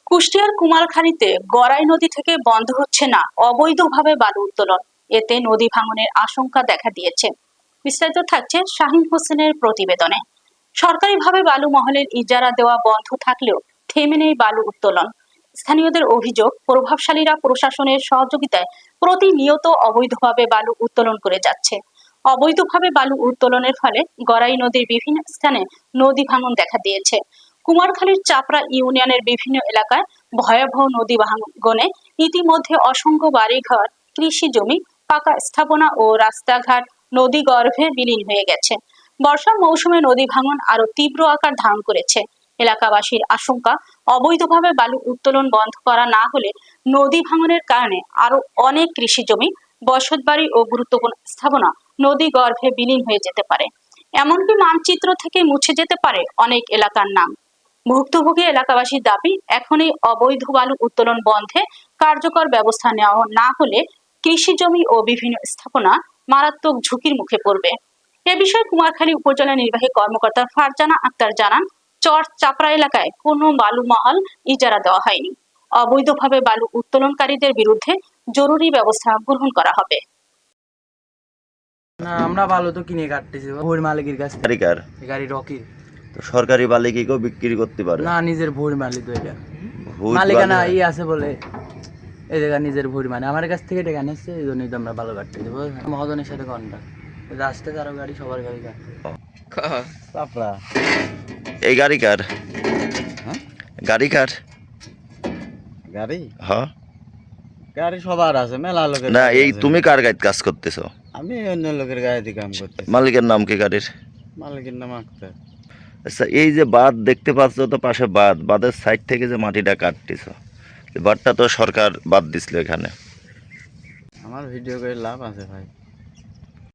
কুষ্টিয়ার কুমারখালীতে গড়াই নদী থেকে বন্ধ হচ্ছে না অবৈধভাবে বালু উত্তোলন। এতে নদী ভাঙনের আশঙ্কা দেখা দিয়েছে। বিস্তারিত থাকছে শাহিন হোসেনের প্রতিবেদনে। সরকারিভাবে বালু মহলের ইজারা দেওয়া বন্ধ থাকলেও থেমে নেই বালু উত্তোলন। স্থানীয়দের অভিযোগ, প্রভাবশালীরা প্রশাসনের সহযোগিতায় প্রতিনিয়ত অবৈধভাবে বালু উত্তোলন করে যাচ্ছে। অবৈধভাবে বালু উত্তোলনের ফলে গড়াই নদীর বিভিন্ন স্থানে নদী ভাঙন দেখা দিয়েছে। কুমারখালীর চাপড়া ইউনিয়নের বিভিন্ন এলাকায় ভয়াবহ নদী ভাঙনে ইতিমধ্যে অসংখ্য বাড়িঘর, কৃষি জমি, পাকা স্থাপনা ও রাস্তাঘাট নদী গর্ভে বিলীন হয়ে গেছে। বর্ষার মৌসুমে নদী ভাঙন আরো তীব্র আকার ধারণ করেছে। এলাকাবাসীর আশঙ্কা, অবৈধভাবে বালু উত্তোলন বন্ধ করা না হলে নদী ভাঙনের কারণে আরো অনেক কৃষি জমি, বসতবাড়ি ও গুরুত্বপূর্ণ স্থাপনা নদী গর্ভে বিলীন হয়ে যেতে পারে। এমনকি মানচিত্র থেকে মুছে যেতে পারে অনেক এলাকার নাম। ভুক্তভোগী এলাকাবাসীর দাবি, এখনই অবৈধ বালু উত্তোলন বন্ধে কার্যকর ব্যবস্থা নেওয়া না হলে কৃষি জমি ও বিভিন্ন স্থাপনা মারাত্মক ঝুঁকির মুখে পড়বে। এ বিষয়ে কুমারখালী উপজেলা নির্বাহী কর্মকর্তা ফারজানা আক্তার জানান, চর চাপড়া এলাকায় কোনো বালু মহল ইজারা দেওয়া হয়নি। অবৈধভাবে বালু উত্তোলনকারীদের বিরুদ্ধে জরুরি ব্যবস্থা গ্রহণ করা হবে। না, আমরা বালু তো কিনে কাটতেছি ভোর মালিকের কাছ থেকে। গাড়ি রকির তো সরকারি মালিককেও বিক্রি করতে পারে না, নিজের ভোর মালিক তো এটা ভূত মালিকানা বালি- ই আছে বলে এই জায়গা নিজের ভোর মানে আমার কাছ থেকে টাকা নিচ্ছে, এই জন্যই তো আমরা ভালো কাটতেছি। মহাজনের সাথে কন্ট্যাক্ট রাস্তায় কারো গাড়ি, সবার গাড়ি কাটতে চাপড়া। এই গাড়ি কার? হ্যাঁ? গাড়ি কার? গাড়ি হ্যাঁ গাড়ি সবার আছে, মেলা লোকের না, গাড়ি এই আছে। তুমি কার গাড়িতে কাজ করতেছো? আমি অন্য লোকের গাড়িতে কাম করতেছি। মালিকের নাম কি গাড়ির? মালিকের নাম আক্তার। আচ্ছা, এই যে বাঁধ দেখতে পাচ্ছ, তো পাশে বাঁধের সাইড থেকে যে মাটিটা কাটতেছো, এই বাঁধটা তো সরকার বাদ দিছিল এখানে। আমার ভিডিও করে লাভ আছে ভাই?